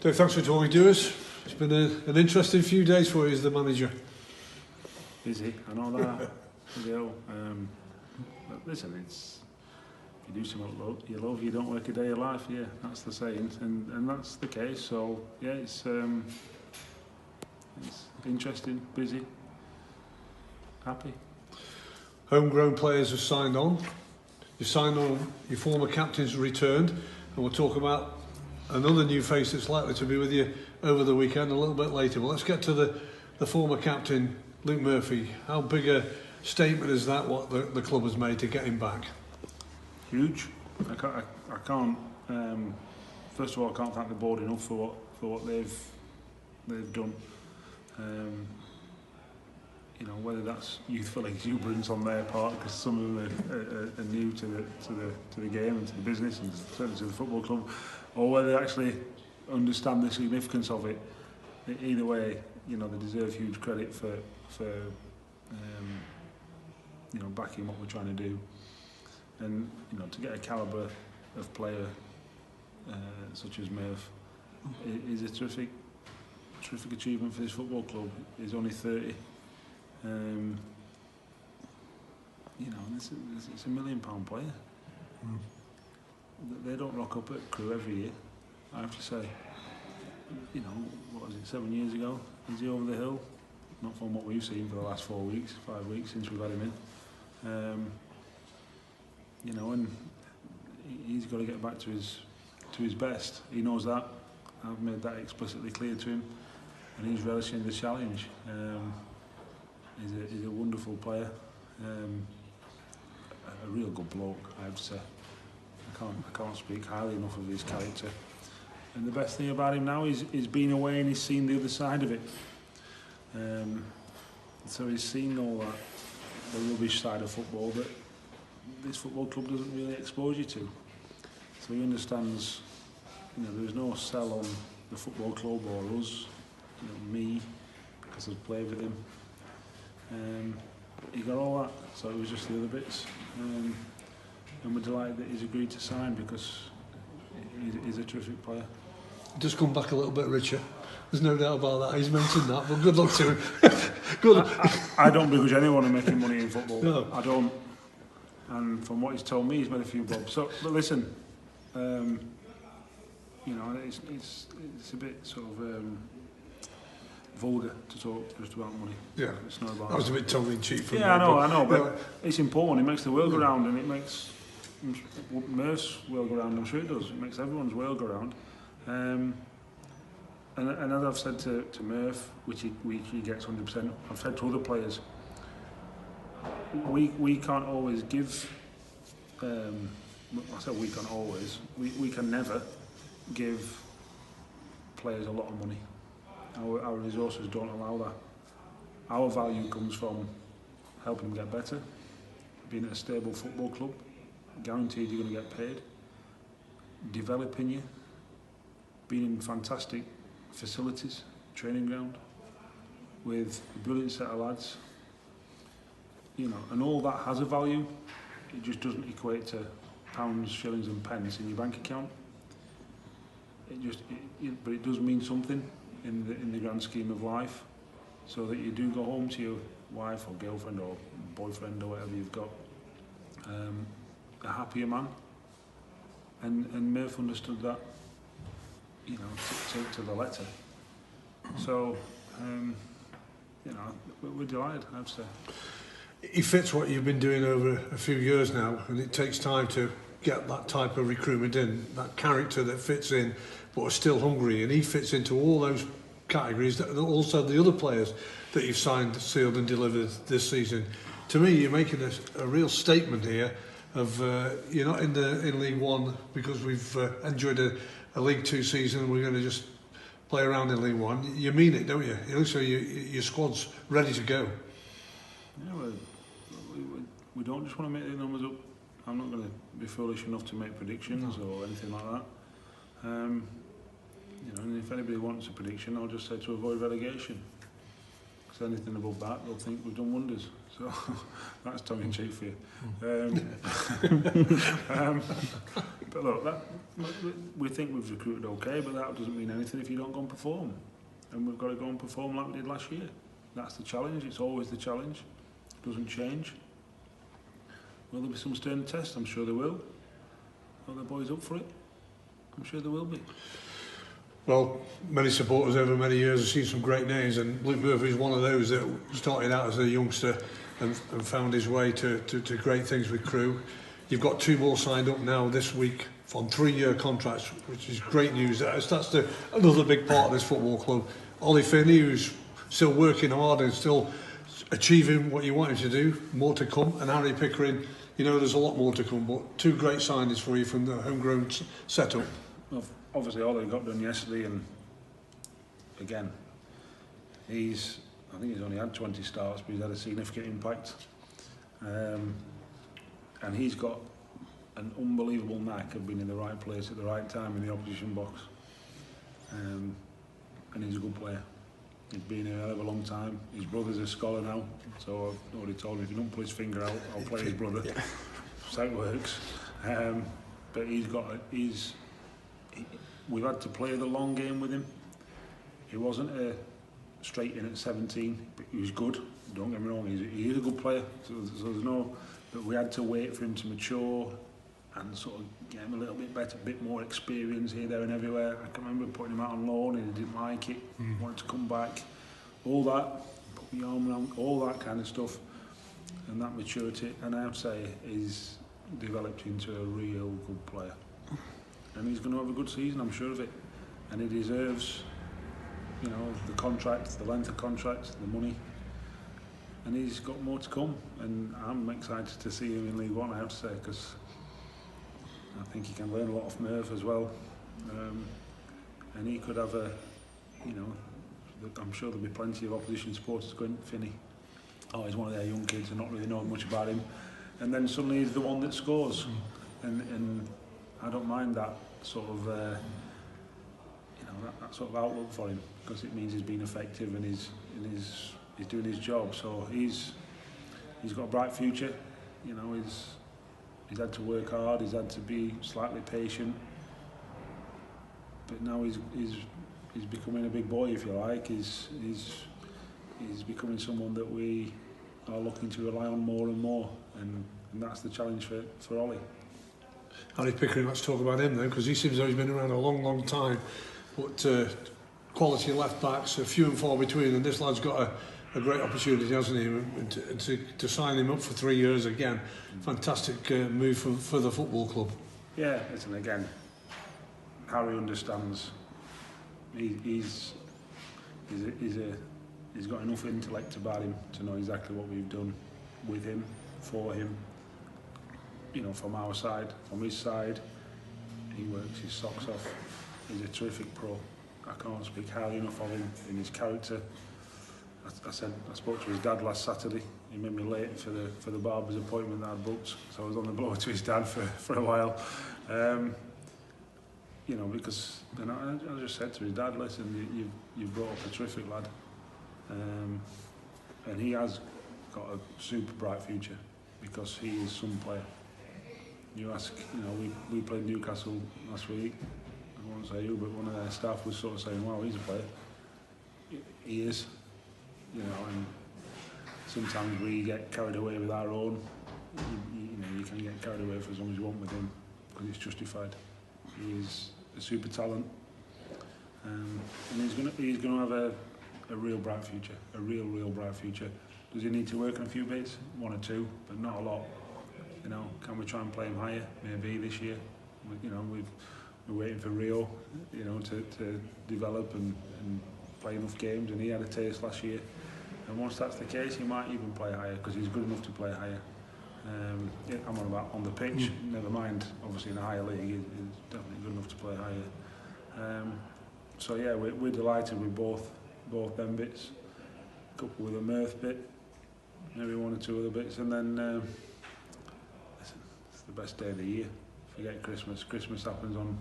Dave, thanks for talking to us. It's been an interesting few days for you as the manager. Busy, I know that. But listen, it's if you do something you love, you don't work a day of life. Yeah, that's the saying, and that's the case. So yeah, it's interesting, busy, happy. Homegrown players have signed on. You signed on, your former captain's returned, and we'll talk about another new face that's likely to be with you over the weekend a little bit later. But let's get to the former captain, Luke Murphy. How big a statement is that, what the club has made to get him back? Huge. I can't first of all, I can't thank the board enough for what they've done. You know, whether that's youthful exuberance on their part, because some of them are new to the game and to the business and certainly to the football club, or whether they actually understand the significance of it. Either way, you know, they deserve huge credit for you know, backing what we're trying to do, and you know, to get a calibre of player such as Murph is a terrific achievement for this football club. He's only 30. You know, and it's a £1 million player. They don't rock up at Crewe every year, I have to say. You know, what was it, 7 years ago? Is he over the hill? Not from what we've seen for the last 5 weeks since we've had him in. You know, and he's got to get back to his best. He knows that. I've made that explicitly clear to him, and he's relishing the challenge. He's a wonderful player, a real good bloke, I have to say. I can't speak highly enough of his character. And the best thing about him now is being away and he's seen the other side of it. So he's seen all that, the rubbish side of football that this football club doesn't really expose you to. So he understands, you know, there's no sell on the football club or us, you know, me, because I've played with him. He got all that, so it was just the other bits. And we're delighted that he's agreed to sign because he's a terrific player. Just come back a little bit richer. There's no doubt about that. He's mentioned that, but good luck to him. I don't begrudge anyone in making money in football. No. I don't. And from what he's told me, he's made a few bobs. So, but listen, you know, it's a bit sort of vulgar to talk just about money. Yeah, it's not about that was a bit tongue-in-cheek from me. I know, but it's important. It makes the world go round, and it makes Murph's world go round. I'm sure it does. It makes everyone's world go round. And as I've said to Murph, which he gets 100%, I've said to other players, we can't always give. I said we can't always. We can never give players a lot of money. Our resources don't allow that. Our value comes from helping them get better, being at a stable football club, guaranteed you're going to get paid, developing you, being in fantastic facilities, training ground, with a brilliant set of lads, you know, and all that has a value. It just doesn't equate to pounds, shillings and pence in your bank account. But it does mean something in the grand scheme of life, so that you do go home to your wife or girlfriend or boyfriend or whatever you've got, a happier man. And Murph understood that, you know, to the letter. So, you know, we're delighted, I have to say. He fits what you've been doing over a few years now, and it takes time to get that type of recruitment in, that character that fits in, but are still hungry, and he fits into all those categories. That also the other players that you've signed, sealed and delivered this season. To me, you're making a real statement here of you're not in League One because we've enjoyed a League Two season and we're going to just play around in League One. You mean it, don't you? It looks like your squad's ready to go. Yeah, we don't just want to make the numbers up. I'm not going to be foolish enough to make predictions or anything like that. You know, and if anybody wants a prediction, I'll just say to avoid relegation. Because anything above that, they'll think we've done wonders. So that's tongue in cheek for you. But look, we think we've recruited okay, but that doesn't mean anything if you don't go and perform. And we've got to go and perform like we did last year. That's the challenge. It's always the challenge. It doesn't change. Will there be some stern tests? I'm sure there will. Are the boys up for it? I'm sure there will be. Well, many supporters over many years have seen some great names, and Luke Murphy's one of those that started out as a youngster and found his way to great things with Crewe. You've got 2 more signed up now this week on 3-year contracts, which is great news. That's another big part of this football club. Ollie Finney, who's still working hard and still achieving what you want him to do, more to come, and Harry Pickering, you know there's a lot more to come, but 2 great signings for you from the homegrown setup. Well, obviously Ollie got done yesterday, and again, I think he's only had 20 starts, but he's had a significant impact. And he's got an unbelievable knack of being in the right place at the right time in the opposition box. And he's a good player. He's been here a hell of a long time. His brother's a scholar now, so I've already told him if he don't pull his finger out, I'll play his brother. Yeah. So it works. But we've had to play the long game with him. He wasn't a straight in at 17, but he was good. Don't get me wrong, he is a good player. So there's no, but we had to wait for him to mature and sort of get him a little bit better, a bit more experience here, there and everywhere. I can remember putting him out on loan and he didn't like it, wanted to come back. All that, put my arm around, all that kind of stuff. And that maturity, and I have to say, he's developed into a real good player. And he's going to have a good season, I'm sure of it. And he deserves, you know, the contract, the length of contract, the money. And he's got more to come. And I'm excited to see him in League One, I have to say, because I think he can learn a lot from Merv as well. And he could have a, you know, I'm sure there'll be plenty of opposition supporters going, Finney, oh, he's one of their young kids and not really knowing much about him. And then suddenly he's the one that scores. And I don't mind that sort of, you know, that sort of outlook for him, because it means he's been effective and he's doing his job. So he's got a bright future. You know, he's had to work hard. He's had to be slightly patient. But now he's becoming a big boy, if you like. He's becoming someone that we are looking to rely on more and more, and that's the challenge for Ollie. Ollie Pickering, let's talk about him then, because he seems like he's been around a long, long time. But quality left backs are few and far between, and this lad's got a great opportunity, hasn't he? And to sign him up for 3 years again, fantastic move for the football club. Yeah, listen, again, Harry understands. He's got enough intellect about him to know exactly what we've done with him, for him. You know, from our side, from his side, he works his socks off. He's a terrific pro. I can't speak highly enough of him in his character. I spoke to his dad last Saturday. He made me late for the barber's appointment that I'd booked, so I was on the blower to his dad for a while. You know, because then I just said to his dad, listen, you've brought up a terrific lad, and he has got a super bright future because he is some player. You ask, you know, we played Newcastle last week. I won't say who, but one of their staff was sort of saying, wow, he's a player. He is, you know, and sometimes we get carried away with our own. You know, you can get carried away for as long as you want with him because it's justified. He is a super talent, and he's gonna have a real bright future, a real bright future. Does he need to work on a few bits? 1 or 2, but not a lot. You know, can we try and play him higher? Maybe this year. You know, we're waiting for Rio, you know, to develop and play enough games, and he had a taste last year. And once that's the case, he might even play higher because he's good enough to play higher. Yeah, I'm on about on the pitch. Never mind, obviously in a higher league, he's definitely good enough to play higher. So yeah, we're delighted with both them bits. Couple with a Mirth bit, maybe 1 or 2 other bits, and then it's the best day of the year. Forget Christmas. Christmas happens on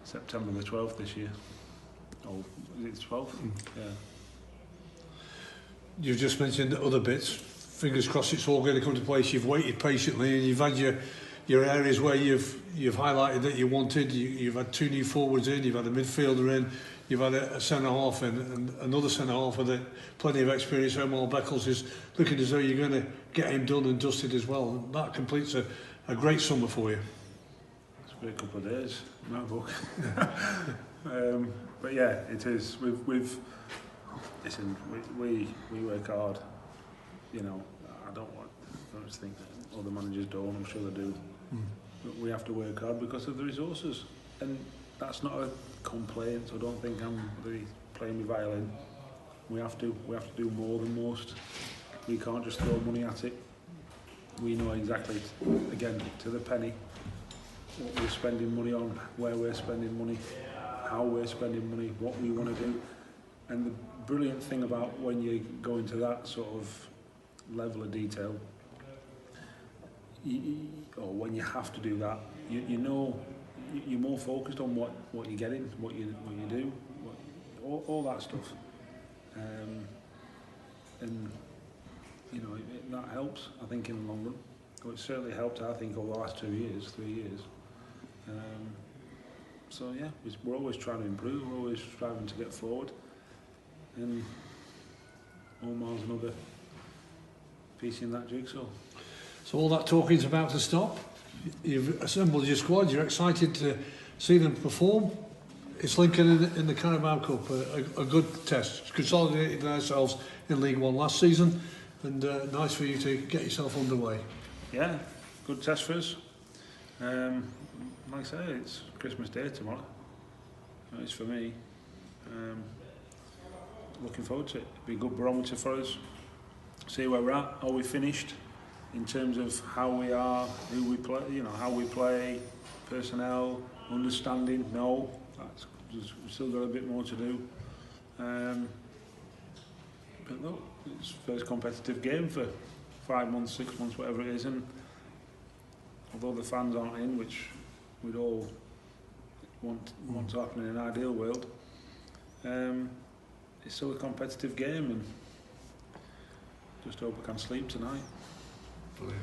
September the 12th this year. Oh, is it the 12th? Yeah. You've just mentioned other bits. fingers crossed it's all going to come to place. You've waited patiently and you've had your areas where you've highlighted that you wanted. You've had 2 new forwards in, you've had a midfielder in, you've had a centre half in, and another centre half with plenty of experience. Omar Beckles is looking as though you're going to get him done and dusted as well. And that completes a great summer for you. It's been a couple of days, no book. But yeah, it is. Listen, we work hard. You know, I don't just think that other managers don't. I'm sure they do. But we have to work hard because of the resources, and that's not a complaint. So I don't think I'm really playing my violin. We have to do more than most. We can't just throw money at it. We know exactly, again, to the penny, what we're spending money on, where we're spending money, how we're spending money, what we want to do. And the brilliant thing about when you go into that sort of level of detail, or when you have to do that, you know, you're more focused on what you're getting, what you do, all that stuff, and you know that helps. I think in the long run, well, it certainly helped. I think over the last 3 years. So yeah, we're always trying to improve. We're always striving to get forward, and Omar's another piece in that jigsaw. So all that talking's about to stop. You've assembled your squad. You're excited to see them perform. It's Lincoln in the Carabao Cup, a good test. Consolidated ourselves in League One last season, and nice for you to get yourself underway. Yeah, good test for us. Like I say, it's Christmas Day tomorrow. It's for me. Looking forward to it. It'll be a good barometer for us. See where we're at. Are we finished in terms of how we are, who we play? You know, how we play, personnel, understanding. No, we've still got a bit more to do. But look, it's first competitive game for 5 months, 6 months, whatever it is, and although the fans aren't in, which we'd all want to happen in an ideal world, it's still a competitive game, and just hope I can sleep tonight. Brilliant.